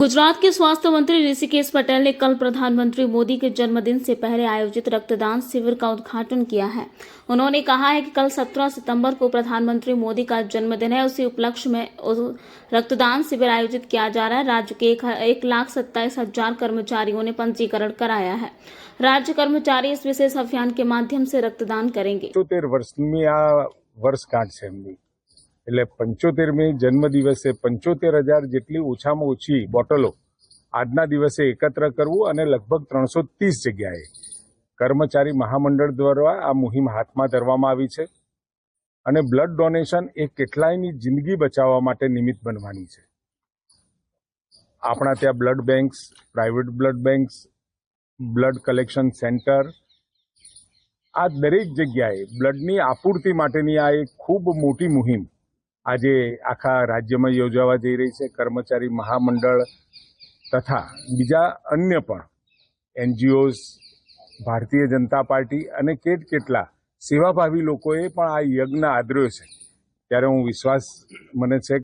गुजरात के स्वास्थ्य मंत्री ऋषिकेश पटेल ने कल प्रधानमंत्री मोदी के जन्मदिन से पहले आयोजित रक्तदान शिविर का उद्घाटन किया है। उन्होंने कहा है कि कल 17 सितंबर को प्रधानमंत्री मोदी का जन्मदिन है। उसी उपलक्ष्य में रक्तदान शिविर आयोजित किया जा रहा है। राज्य के 1,27,000 कर्मचारियों ने पंजीकरण कराया है। राज्य कर्मचारी इस विशेष अभियान के माध्यम से रक्तदान करेंगे। 75 વર્ષની આ વર્ષગાંઠ છે એમની, એટલે 75મી જન્મદિવસે 75,000 જેટલી ઓછામાં ઓછી બોટલો આજના દિવસે એકત્ર કરવું અને લગભગ 330 જગ્યાએ કર્મચારી મહામંડળ દ્વારા આ મુહિમ હાથમાં ધરવામાં આવી છે અને બ્લડ ડોનેશન એ કેટલાયની જિંદગી બચાવવા માટે નિમિત્ત બનવાની છે। આપણા ત્યાં blood banks, private blood banks, blood collection centre, આ દરેક જગ્યાએ બ્લડની આપૂર્તિ માટેની આ એક ખૂબ મોટી મુહિમ આજે આખા રાજ્યમાં યોજાવા જઈ રહી છે। કર્મચારી મહામંડળ તથા બીજા અન્ય પણ એનજીઓઝ, ભારતીય જનતા પાર્ટી અને કેટલા સેવાભાવી લોકોએ પણ આ યજ્ઞ આદર્યો છે। ત્યારે હું વિશ્વાસ મને છે